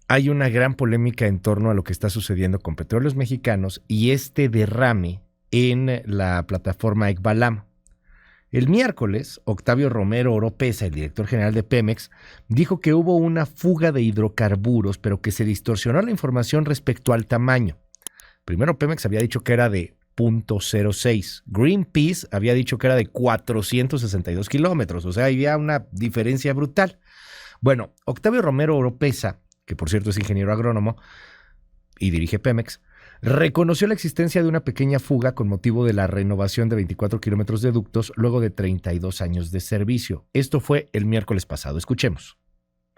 hay una gran polémica en torno a lo que está sucediendo con Petróleos Mexicanos y este derrame en la plataforma Ekbalam. El miércoles, Octavio Romero Oropesa, el director general de Pemex, dijo que hubo una fuga de hidrocarburos, pero que se distorsionó la información respecto al tamaño. Primero Pemex había dicho que era de 0.06. Greenpeace había dicho que era de 462 kilómetros, o sea, había una diferencia brutal. Bueno, Octavio Romero Oropesa, que por cierto es ingeniero agrónomo y dirige Pemex, reconoció la existencia de una pequeña fuga con motivo de la renovación de 24 kilómetros de ductos luego de 32 años de servicio. Esto fue el miércoles pasado. Escuchemos.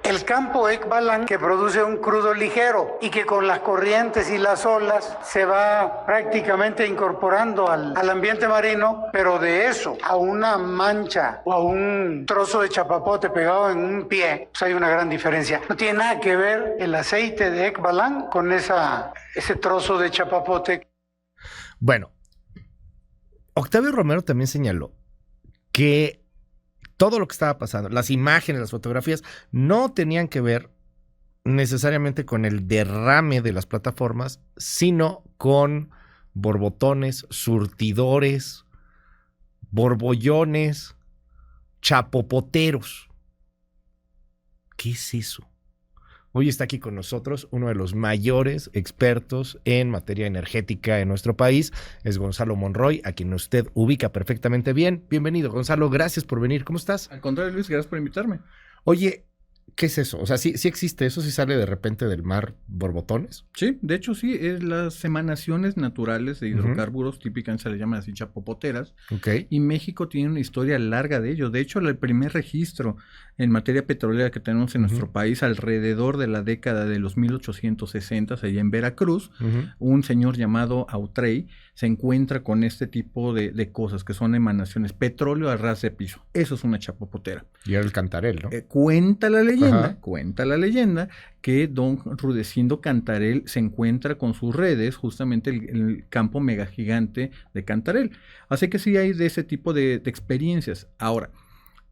El campo Ekbalam, que produce un crudo ligero y que con las corrientes y las olas se va prácticamente incorporando al ambiente marino, pero de eso a una mancha o a un trozo de chapapote pegado en un pie, pues hay una gran diferencia. No tiene nada que ver el aceite de Ekbalam con ese trozo de chapapote. Bueno, Octavio Romero también señaló que todo lo que estaba pasando, las imágenes, las fotografías, no tenían que ver necesariamente con el derrame de las plataformas, sino con borbotones, surtidores, borbollones, chapopoteros. ¿Qué es eso? Hoy está aquí con nosotros uno de los mayores expertos en materia energética en nuestro país, es Gonzalo Monroy, a quien usted ubica perfectamente bien. Bienvenido, Gonzalo, gracias por venir. ¿Cómo estás? Al contrario, Luis, gracias por invitarme. Oye, ¿qué es eso? O sea, ¿sí existe eso? ¿Sí sale de repente del mar borbotones? Sí, de hecho sí, es las emanaciones naturales de hidrocarburos, típicamente se le llaman así chapopoteras. Okay. Y México tiene una historia larga de ello. De hecho, el primer registro en materia petrolera que tenemos en nuestro país alrededor de la década de los 1860, allá en Veracruz, un señor llamado Autrey se encuentra con este tipo de cosas que son emanaciones, petróleo a ras de piso. Eso es una chapopotera. Y era el Cantarell, ¿no? Cuenta la leyenda que don Rudecindo Cantarell se encuentra con sus redes justamente el campo megagigante de Cantarell. Así que sí hay de ese tipo de experiencias. Ahora,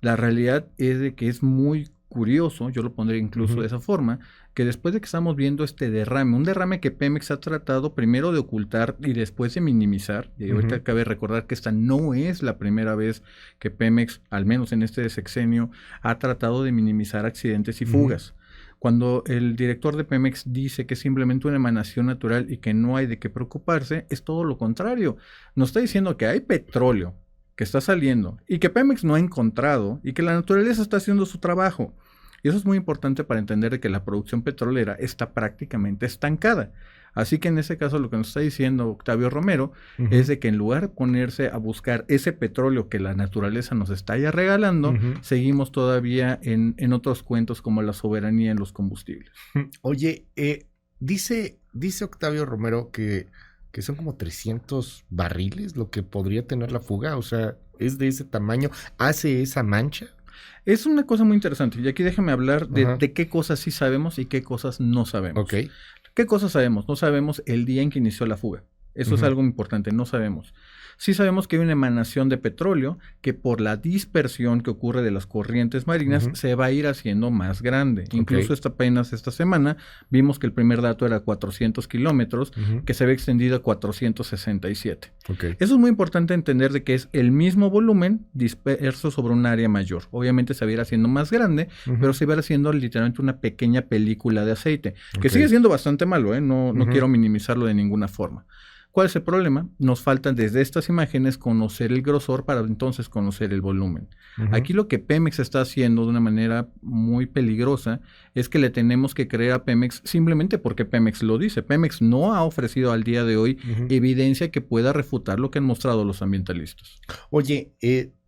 la realidad es de que es muy curioso, yo lo pondré incluso de esa forma, que después de que estamos viendo este derrame, un derrame que Pemex ha tratado primero de ocultar y después de minimizar, y ahorita cabe recordar que esta no es la primera vez que Pemex, al menos en este sexenio, ha tratado de minimizar accidentes y fugas. Cuando el director de Pemex dice que es simplemente una emanación natural y que no hay de qué preocuparse, es todo lo contrario. Nos está diciendo que hay petróleo que está saliendo y que Pemex no ha encontrado y que la naturaleza está haciendo su trabajo. Y eso es muy importante para entender que la producción petrolera está prácticamente estancada. Así que en ese caso lo que nos está diciendo Octavio Romero es de que en lugar de ponerse a buscar ese petróleo que la naturaleza nos está ya regalando, seguimos todavía en otros cuentos como la soberanía en los combustibles. Oye, dice Octavio Romero que son como 300 barriles lo que podría tener la fuga, o sea, es de ese tamaño, ¿hace esa mancha? Es una cosa muy interesante, y aquí déjame hablar de qué cosas sí sabemos y qué cosas no sabemos. Okay. ¿Qué cosas sabemos? No sabemos el día en que inició la fuga. Eso es algo importante, no sabemos. Sí sabemos que hay una emanación de petróleo que por la dispersión que ocurre de las corrientes marinas se va a ir haciendo más grande. Incluso apenas esta semana vimos que el primer dato era 400 kilómetros, que se ve extendido a 467. Eso es muy importante entender de que es el mismo volumen disperso sobre un área mayor. Obviamente se va a ir haciendo más grande, pero se va a ir haciendo literalmente una pequeña película de aceite, que sigue siendo bastante malo, ¿eh? No quiero minimizarlo de ninguna forma. ¿Cuál es el problema? Nos falta desde estas imágenes conocer el grosor para entonces conocer el volumen. Aquí lo que Pemex está haciendo de una manera muy peligrosa es que le tenemos que creer a Pemex simplemente porque Pemex lo dice. Pemex no ha ofrecido al día de hoy evidencia que pueda refutar lo que han mostrado los ambientalistas. Oye,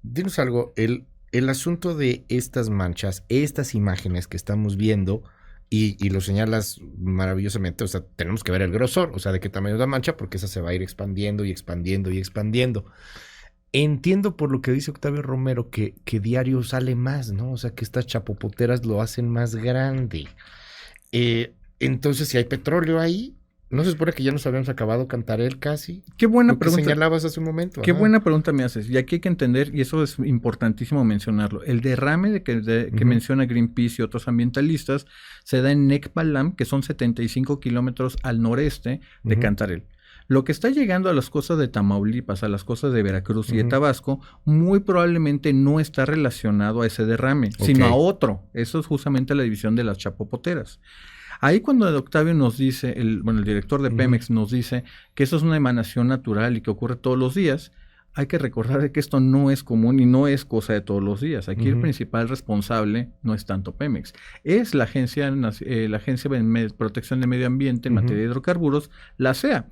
dinos algo, el asunto de estas manchas, estas imágenes que estamos viendo, y lo señalas maravillosamente, o sea, tenemos que ver el grosor, o sea, de qué tamaño es la mancha, porque esa se va a ir expandiendo y expandiendo y expandiendo. Entiendo por lo que dice Octavio Romero que diario sale más, ¿no? O sea, que estas chapopoteras lo hacen más grande. Entonces, si hay petróleo ahí, ¿No se supone que ya nos habíamos acabado Cantarell casi? Qué buena Lo que pregunta. señalabas hace un momento. Qué buena pregunta me haces. Y aquí hay que entender, y eso es importantísimo mencionarlo, el derrame que menciona Greenpeace y otros ambientalistas se da en Ekbalam, que son 75 kilómetros al noreste de Cantarell. Lo que está llegando a las costas de Tamaulipas, a las costas de Veracruz y de Tabasco, muy probablemente no está relacionado a ese derrame, sino a otro. Eso es justamente la división de las chapopoteras. Ahí cuando Octavio nos dice, el director de Pemex nos dice que eso es una emanación natural y que ocurre todos los días, hay que recordar que esto no es común y no es cosa de todos los días. Aquí el principal responsable no es tanto Pemex, es la Agencia de Protección de Medio Ambiente en materia de hidrocarburos, la CEA.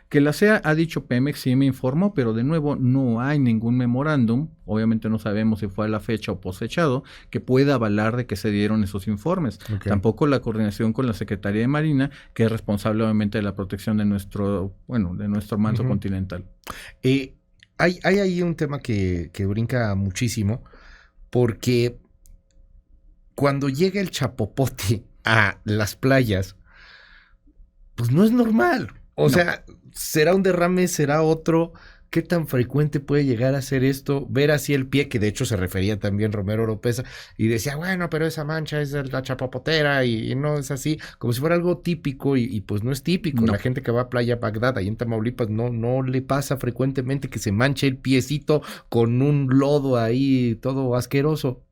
Que la CEA ha dicho Pemex, sí me informó, pero de nuevo no hay ningún memorándum, obviamente no sabemos si fue a la fecha o posfechado, que pueda avalar de que se dieron esos informes. Tampoco la coordinación con la Secretaría de Marina, que es responsable obviamente de la protección de nuestro manto continental. Hay ahí un tema que brinca muchísimo, porque cuando llega el chapopote a las playas, pues no es normal. O sea, ¿será un derrame? ¿Será otro? ¿Qué tan frecuente puede llegar a ser esto? Ver así el pie, que de hecho se refería también Romero Oropesa, y decía, bueno, pero esa mancha es de la chapopotera y no es así, como si fuera algo típico y pues no es típico. La gente que va a Playa Bagdad, ahí en Tamaulipas, no le pasa frecuentemente que se manche el piecito con un lodo ahí todo asqueroso.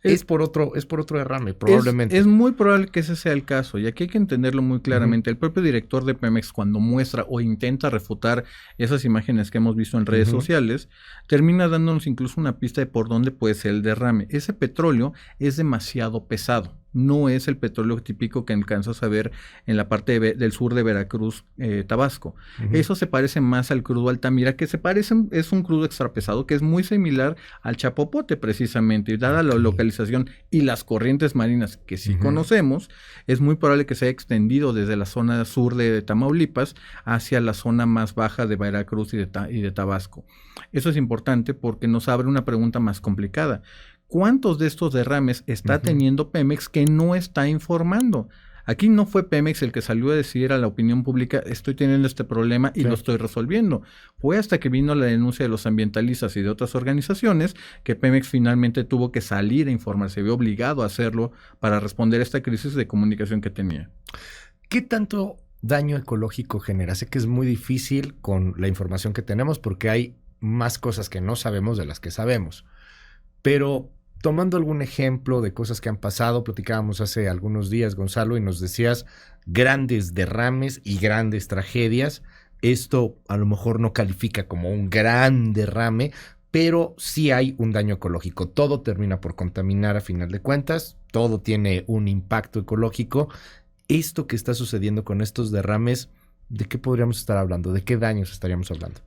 Es por otro derrame, probablemente. Es muy probable que ese sea el caso, y aquí hay que entenderlo muy claramente. El propio director de Pemex, cuando muestra o intenta refutar esas imágenes que hemos visto en redes sociales, termina dándonos incluso una pista de por dónde puede ser el derrame. Ese petróleo es demasiado pesado. No es el petróleo típico que alcanzas a ver en la parte del sur de Veracruz, Tabasco. Eso se parece más al crudo Altamira, que es un crudo extrapesado que es muy similar al chapopote precisamente, y dada la localización y las corrientes marinas que sí conocemos, es muy probable que se haya extendido desde la zona sur de Tamaulipas hacia la zona más baja de Veracruz y de Tabasco. Eso es importante porque nos abre una pregunta más complicada. ¿Cuántos de estos derrames está teniendo Pemex que no está informando? Aquí no fue Pemex el que salió a decir a la opinión pública, estoy teniendo este problema y lo estoy resolviendo. Fue hasta que vino la denuncia de los ambientalistas y de otras organizaciones que Pemex finalmente tuvo que salir a informar, se vio obligado a hacerlo para responder a esta crisis de comunicación que tenía. ¿Qué tanto daño ecológico genera? Sé que es muy difícil con la información que tenemos porque hay más cosas que no sabemos de las que sabemos. Pero tomando algún ejemplo de cosas que han pasado, platicábamos hace algunos días, Gonzalo, y nos decías grandes derrames y grandes tragedias. Esto a lo mejor no califica como un gran derrame, pero sí hay un daño ecológico. Todo termina por contaminar a final de cuentas, todo tiene un impacto ecológico. Esto que está sucediendo con estos derrames, ¿de qué podríamos estar hablando? ¿De qué daños estaríamos hablando?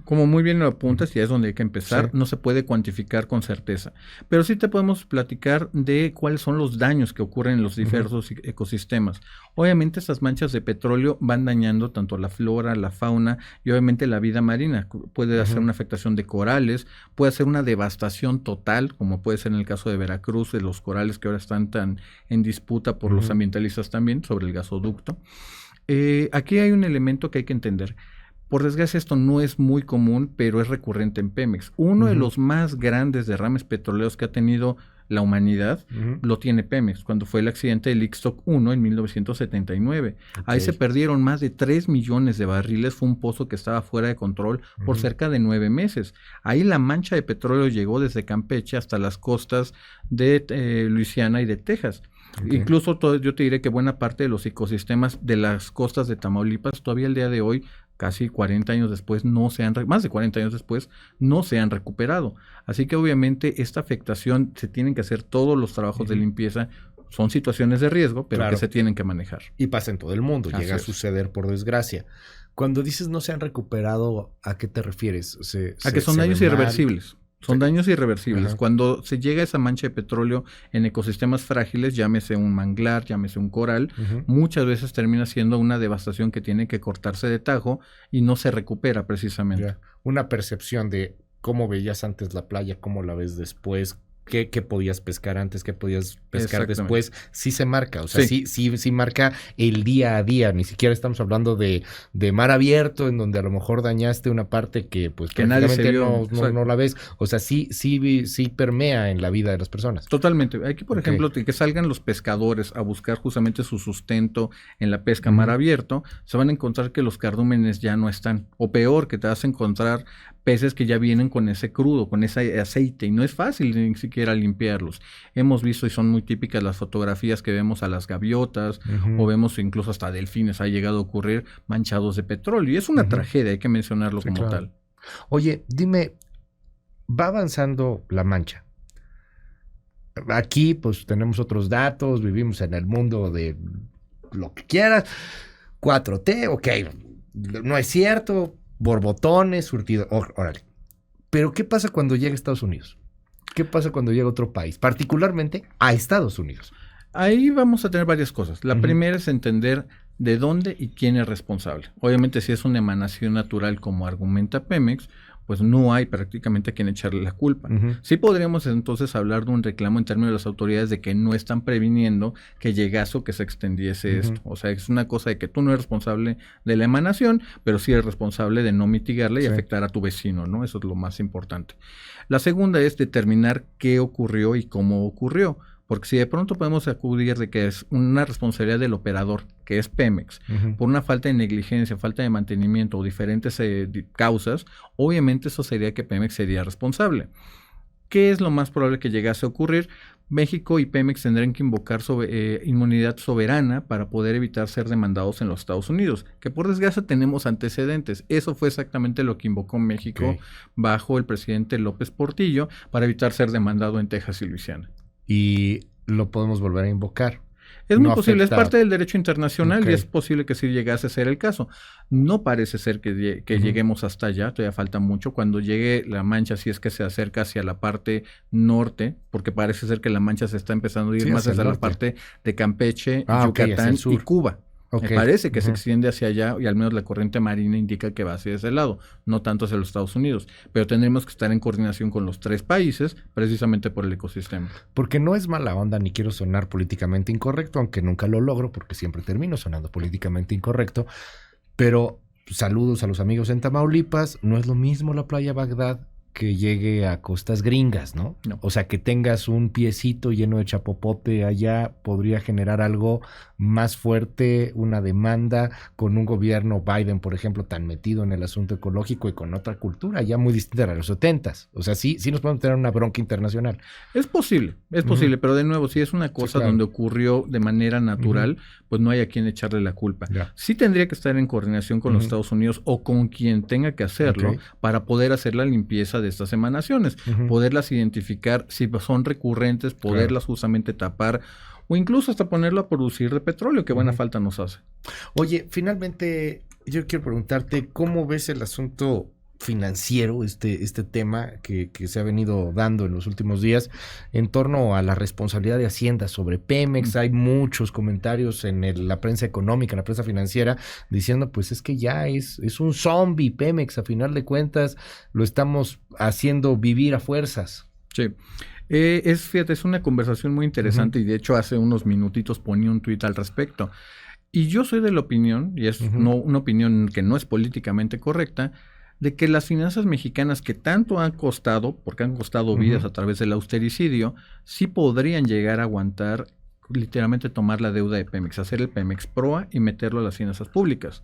Como muy bien lo apuntas, y es donde hay que empezar, no se puede cuantificar con certeza, pero sí te podemos platicar de cuáles son los daños que ocurren en los diversos ecosistemas. Obviamente estas manchas de petróleo van dañando tanto la flora, la fauna y obviamente la vida marina. Puede hacer una afectación de corales, puede hacer una devastación total, como puede ser en el caso de Veracruz, de los corales que ahora están tan en disputa por los ambientalistas también sobre el gasoducto. Aquí hay un elemento que hay que entender. Por desgracia esto no es muy común, pero es recurrente en Pemex. Uno de los más grandes derrames petroleros que ha tenido la humanidad lo tiene Pemex, cuando fue el accidente del Ixtoc 1 en 1979. Ahí se perdieron más de 3 millones de barriles, fue un pozo que estaba fuera de control por cerca de 9 meses. Ahí la mancha de petróleo llegó desde Campeche hasta las costas de Luisiana y de Texas. Incluso yo te diré que buena parte de los ecosistemas de las costas de Tamaulipas todavía el día de hoy, casi 40 años después, más de 40 años después, no se han recuperado. Así que obviamente esta afectación, se tienen que hacer todos los trabajos de limpieza. Son situaciones de riesgo, pero que se tienen que manejar. Y pasa en todo el mundo, llega a suceder por desgracia. Cuando dices no se han recuperado, ¿a qué te refieres? A que son daños irreversibles. Son daños irreversibles. Cuando se llega a esa mancha de petróleo en ecosistemas frágiles, llámese un manglar, llámese un coral, muchas veces termina siendo una devastación que tiene que cortarse de tajo y no se recupera precisamente. Una percepción de cómo veías antes la playa, cómo la ves después, qué podías pescar antes, qué podías pescar después, sí se marca, o sea, sí marca el día a día, ni siquiera estamos hablando de mar abierto, en donde a lo mejor dañaste una parte que pues que nadie se vio, no la ves, o sea, sí permea en la vida de las personas. Totalmente, hay que, por ejemplo, que salgan los pescadores a buscar justamente su sustento en la pesca mar abierto, se van a encontrar que los cardúmenes ya no están, o peor, que te vas a encontrar peces que ya vienen con ese crudo, con ese aceite, y no es fácil ni siquiera limpiarlos. Hemos visto, y son muy típicas las fotografías que vemos a las gaviotas, o vemos incluso hasta delfines, ha llegado a ocurrir manchados de petróleo, y es una tragedia, hay que mencionarlo como tal. Oye, dime, va avanzando la Mancha. Aquí, pues, tenemos otros datos, vivimos en el mundo de lo que quieras, 4T, ok, no es cierto, borbotones, surtido, órale. Pero ¿qué pasa cuando llega a Estados Unidos? ¿Qué pasa cuando llega a otro país? Particularmente a Estados Unidos. Ahí vamos a tener varias cosas. La primera es entender de dónde y quién es responsable. Obviamente, si es una emanación natural como argumenta Pemex, pues no hay prácticamente a quien echarle la culpa. Sí podríamos entonces hablar de un reclamo en términos de las autoridades de que no están previniendo que llegase o que se extendiese esto. O sea, es una cosa de que tú no eres responsable de la emanación, pero sí eres responsable de no mitigarla y afectar a tu vecino, ¿no? Eso es lo más importante. La segunda es determinar qué ocurrió y cómo ocurrió. Porque si de pronto podemos acudir de que es una responsabilidad del operador, que es Pemex, por una falta de negligencia, falta de mantenimiento o diferentes causas, obviamente eso sería que Pemex sería responsable. ¿Qué es lo más probable que llegase a ocurrir? México y Pemex tendrán que invocar inmunidad soberana para poder evitar ser demandados en los Estados Unidos, que por desgracia tenemos antecedentes. Eso fue exactamente lo que invocó México bajo el presidente López Portillo para evitar ser demandado en Texas y Luisiana. Y lo podemos volver a invocar. Es muy posible, es parte del derecho internacional y es posible que sí llegase a ser el caso. No parece ser que lleguemos hasta allá, todavía falta mucho. Cuando llegue la Mancha, si es que se acerca hacia la parte norte, porque parece ser que la Mancha se está empezando a ir más hacia la parte de Campeche, Yucatán y Cuba. Me parece que se extiende hacia allá y al menos la corriente marina indica que va hacia ese lado, no tanto hacia los Estados Unidos. Pero tendremos que estar en coordinación con los tres países precisamente por el ecosistema. Porque no es mala onda ni quiero sonar políticamente incorrecto, aunque nunca lo logro porque siempre termino sonando políticamente incorrecto. Pero saludos a los amigos en Tamaulipas, no es lo mismo la playa Bagdad que llegue a costas gringas, ¿no? O sea, que tengas un piecito lleno de chapopote allá podría generar algo más fuerte, una demanda con un gobierno Biden, por ejemplo, tan metido en el asunto ecológico y con otra cultura ya muy distinta a los 70s. O sea, sí nos podemos tener una bronca internacional. Es posible, pero de nuevo, si es una cosa donde ocurrió de manera natural, pues no hay a quien echarle la culpa. Sí tendría que estar en coordinación con los Estados Unidos o con quien tenga que hacerlo para poder hacer la limpieza de estas emanaciones, poderlas identificar si son recurrentes, poderlas justamente tapar o incluso hasta ponerlo a producir de petróleo, que buena falta nos hace. Oye, finalmente yo quiero preguntarte, ¿cómo ves el asunto financiero, este tema que se ha venido dando en los últimos días en torno a la responsabilidad de Hacienda sobre Pemex? Hay muchos comentarios en la prensa económica, en la prensa financiera, diciendo pues es que ya es un zombie Pemex, a final de cuentas lo estamos haciendo vivir a fuerzas. Sí. Fíjate, es una conversación muy interesante y de hecho hace unos minutitos ponía un tuit al respecto. Y yo soy de la opinión, y es no una opinión que no es políticamente correcta, de que las finanzas mexicanas que tanto han costado, porque han costado vidas a través del austericidio, sí podrían llegar a aguantar, literalmente tomar la deuda de Pemex, hacer el Pemex Proa y meterlo a las finanzas públicas.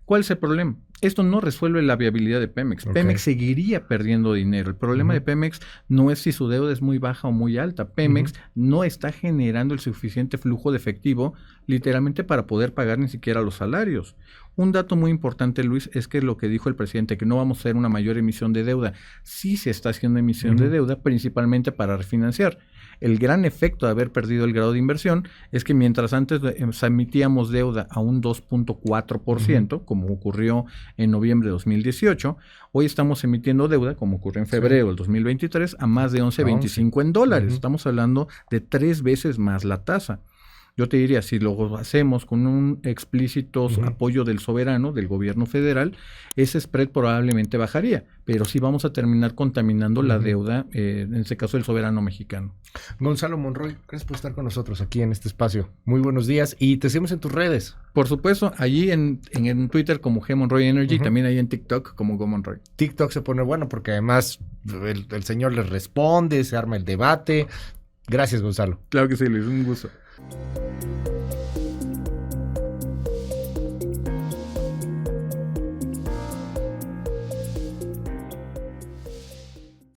¿Cuál es el problema? Esto no resuelve la viabilidad de Pemex. Pemex seguiría perdiendo dinero. El problema de Pemex no es si su deuda es muy baja o muy alta. Pemex no está generando el suficiente flujo de efectivo literalmente para poder pagar ni siquiera los salarios. Un dato muy importante, Luis, es que lo que dijo el presidente, que no vamos a hacer una mayor emisión de deuda. Sí se está haciendo emisión de deuda, principalmente para refinanciar. El gran efecto de haber perdido el grado de inversión es que mientras antes emitíamos deuda a un 2.4%, como ocurrió en noviembre de 2018, hoy estamos emitiendo deuda, como ocurrió en febrero del 2023, a más de 11.25 en dólares. Estamos hablando de 3 veces más la tasa. Yo te diría, si lo hacemos con un explícito apoyo del soberano, del gobierno federal, ese spread probablemente bajaría, pero sí vamos a terminar contaminando la deuda, en este caso del soberano mexicano. Gonzalo Monroy, gracias por estar con nosotros aquí en este espacio. Muy buenos días y te seguimos en tus redes. Por supuesto, allí en Twitter como G Monroy Energy, también ahí en TikTok como Go Monroy. TikTok se pone bueno porque además el señor les responde, se arma el debate. Gracias, Gonzalo. Claro que sí, Luis, un gusto.